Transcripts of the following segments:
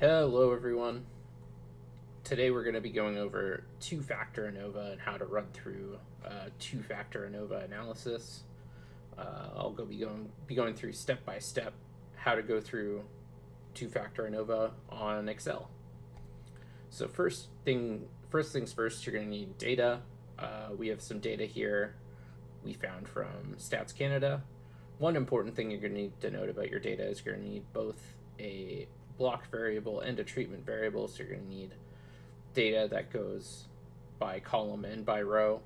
Hello everyone. Today we're going to be going over two-factor ANOVA and how to run through two-factor ANOVA analysis. I'll be going through step by step how to go through two-factor ANOVA on Excel. So first things first, you're going to need data. We have some data here we found from Stats Canada. One important thing you're going to need to note about your data is you're going to need both a block variable and a treatment variable, so you're going to need data that goes by column and by row.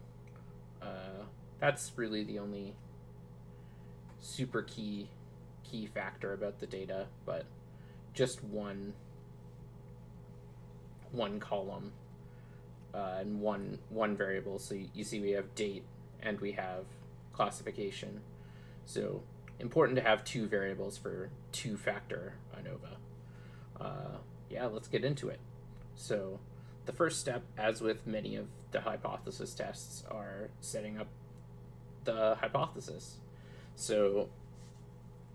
That's really the only super key factor about the data, but just one column and one variable. So you see we have date and we have classification. So important to have two variables for two-factor ANOVA. Yeah, let's get into it. So the first step, as with many of the hypothesis tests, are setting up the hypothesis. So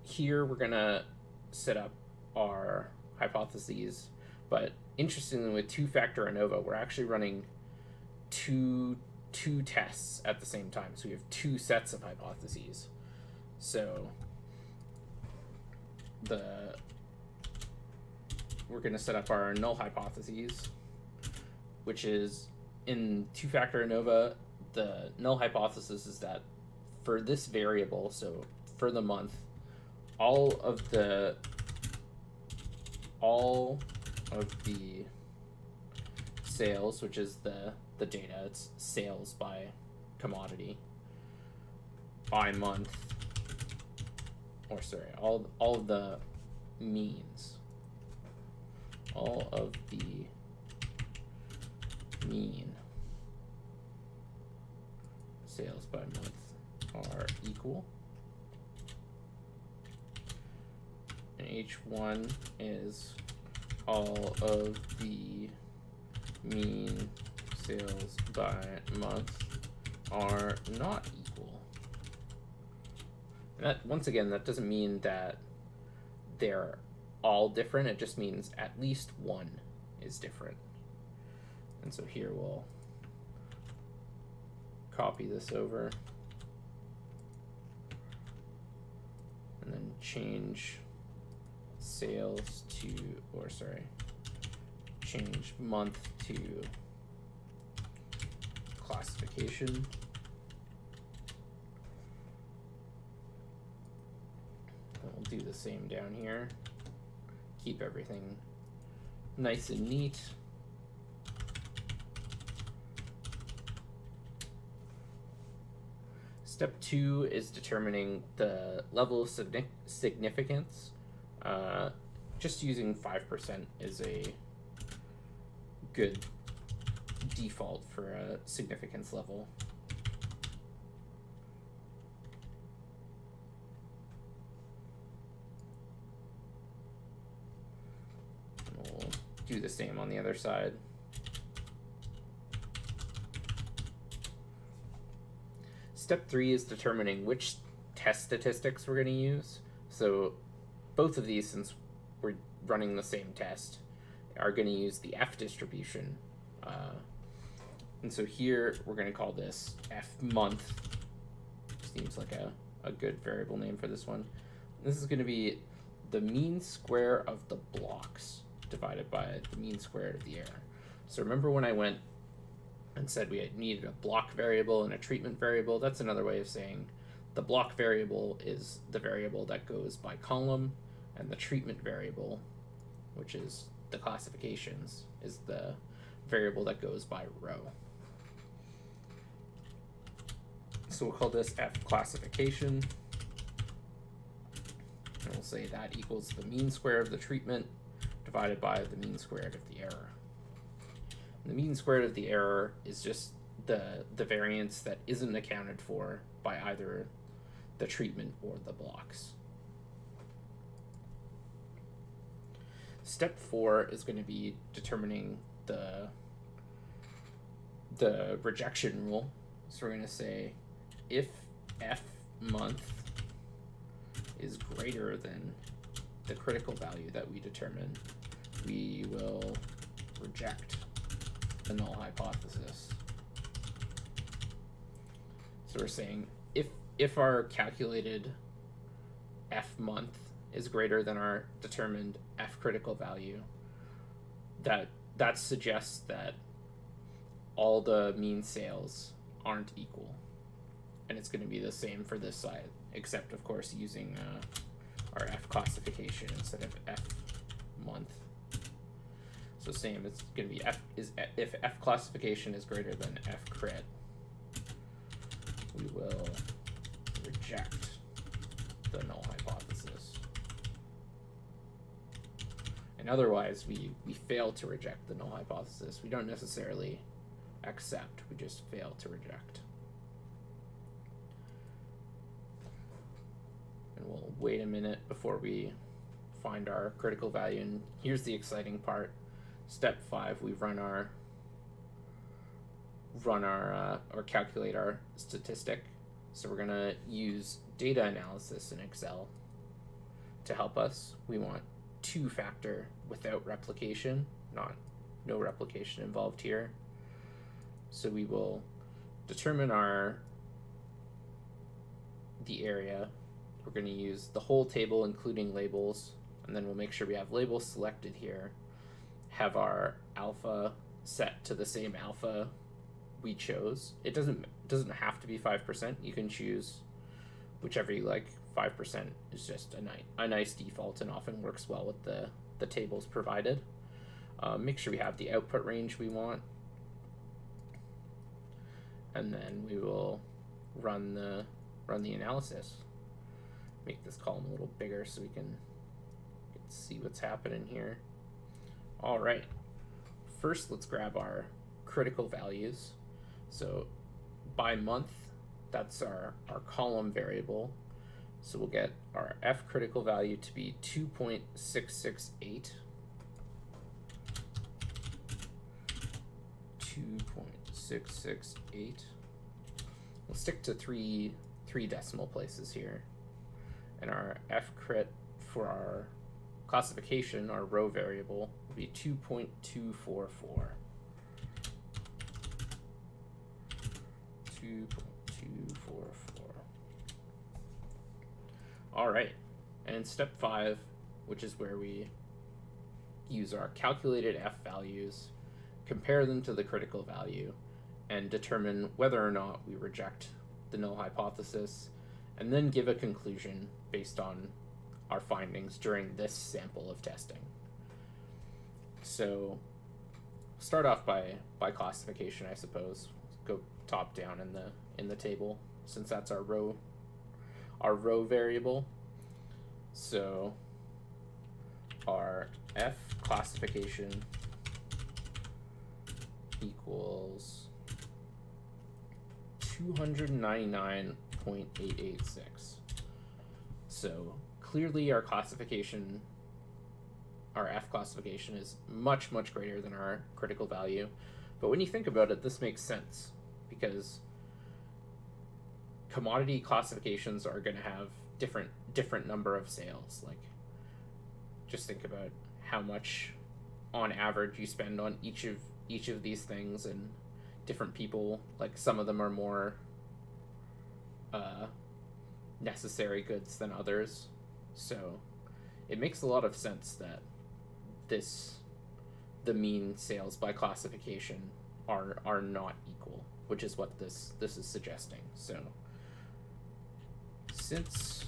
here we're gonna set up our hypotheses, but interestingly with two-factor ANOVA, we're actually running two tests at the same time. So we have two sets of hypotheses. So we're going to set up our null hypotheses, which is in two-factor ANOVA, the null hypothesis is that for this variable, so for the month, all of the sales, which is the data, it's sales by commodity, by month, or sorry, all of the means, all of the mean sales by month are equal, and H1 is all of the mean sales by month are not equal. And that, once again, that doesn't mean that they're all different. It just means at least one is different. And so here we'll copy this over and then change sales to, or sorry, change month to classification. And we'll do the same down here. Keep everything nice and neat. Step 2 is determining the level of significance. Just using 5% is a good default for a significance level. We'll do the same on the other side. Step 3 is determining which test statistics we're going to use. So both of these, since we're running the same test, are going to use the F distribution. And so here we're going to call this F month. Seems like a good variable name for this one. This is going to be the mean square of the blocks divided by the mean square of the error. So remember when I went and said we needed a block variable and a treatment variable? That's another way of saying the block variable is the variable that goes by column, and the treatment variable, which is the classifications, is the variable that goes by row. So we'll call this F classification, and we'll say that equals the mean square of the treatment divided by the mean squared of the error. And the mean squared of the error is just the variance that isn't accounted for by either the treatment or the blocks. Step 4 is going to be determining the rejection rule. So we're going to say if F month is greater than the critical value that we determine, we will reject the null hypothesis. So we're saying if our calculated F month is greater than our determined F critical value, that suggests that all the mean sales aren't equal. And it's going to be the same for this side, except of course using our F classification instead of F month. So same, it's going to be if F classification is greater than F crit, we will reject the null hypothesis. And otherwise, we fail to reject the null hypothesis. We don't necessarily accept, we just fail to reject. And we'll wait a minute before we find our critical value. And here's the exciting part. Step 5, we or calculate our statistic. So we're gonna use data analysis in Excel to help us. We want 2-factor without replication, no replication involved here. So we will determine the area. We're going to use the whole table including labels, and then we'll make sure we have labels selected here, have our alpha set to the same alpha we chose. It doesn't have to be 5%. You can choose whichever you like. 5% is just a nice default and often works well with the tables provided. Make sure we have the output range we want, and then we will run the analysis. Make this column a little bigger so we can see what's happening here. All right, first let's grab our critical values. So by month, that's our column variable. So we'll get our F critical value to be 2.668. 2.668. We'll stick to three decimal places here. And our F crit for our classification, our row variable, will be 2.244. 2.244. All right, and in step 5, which is where we use our calculated F values, compare them to the critical value, and determine whether or not we reject the null hypothesis, and then give a conclusion based on our findings during this sample of testing. So start off by classification, I suppose. Go top down in the table, since that's our row variable. So our F classification equals 299.886. So clearly our classification, our F classification, is much greater than our critical value. But when you think about it, this makes sense, because commodity classifications are going to have different number of sales. Like, just think about how much on average you spend on each of these things, and different people, like some of them are more necessary goods than others. So it makes a lot of sense that the mean sales by classification are not equal, which is what this is suggesting. So since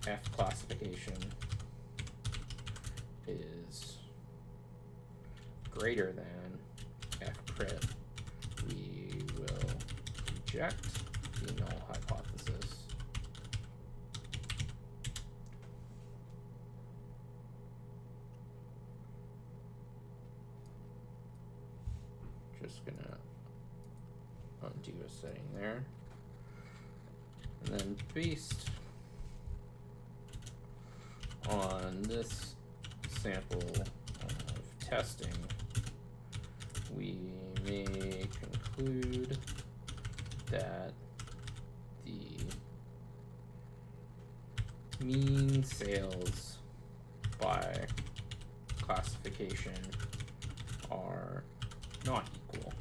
F classification is greater than F crit, we will reject the null hypothesis. Just gonna undo a setting there. And then based on this sample of testing, we may conclude that the mean sales by classification are not equal.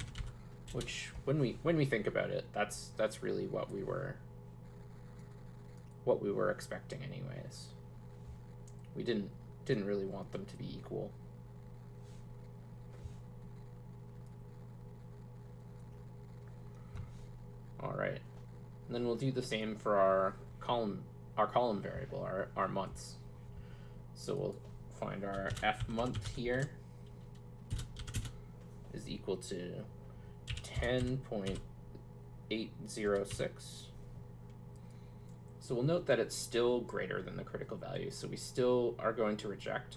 Which, when we think about it, that's really what we were expecting anyways. We didn't really want them to be equal. All right, and then we'll do the same for our column variable, our months. So we'll find our F month here is equal to 10.806. So we'll note that it's still greater than the critical value, so we still are going to reject,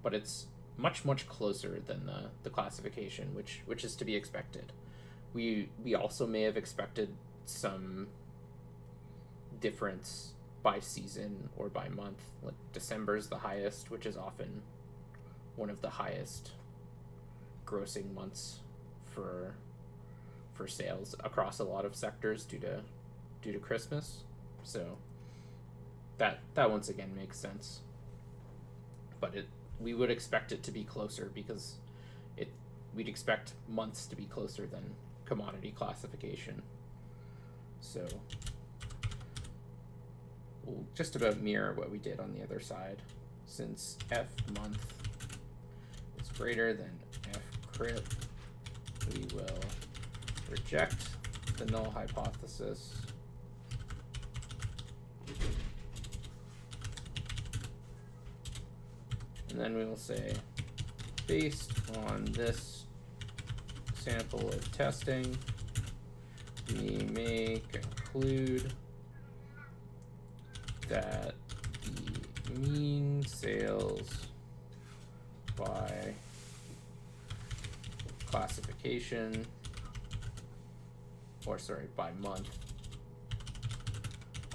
but it's much closer than the classification, which is to be expected. We also may have expected some difference by season or by month. Like December's the highest, which is often one of the highest grossing months for sales across a lot of sectors due to Christmas. So that once again makes sense. But we would expect it to be closer because we'd expect months to be closer than commodity classification. So we'll just about mirror what we did on the other side. Since F month is greater than F crit, we will reject the null hypothesis and then we will say, based on this sample of testing, we may conclude that the mean sales by classification, or sorry, by month,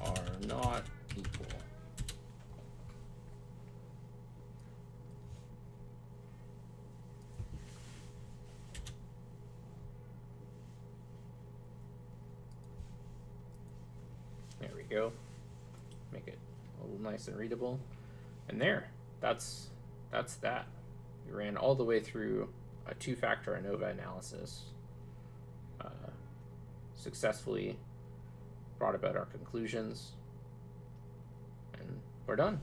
are not equal. There we go. Make it a little nice and readable. And there, that's that. We ran all the way through a two-factor ANOVA analysis, successfully brought about our conclusions, and we're done.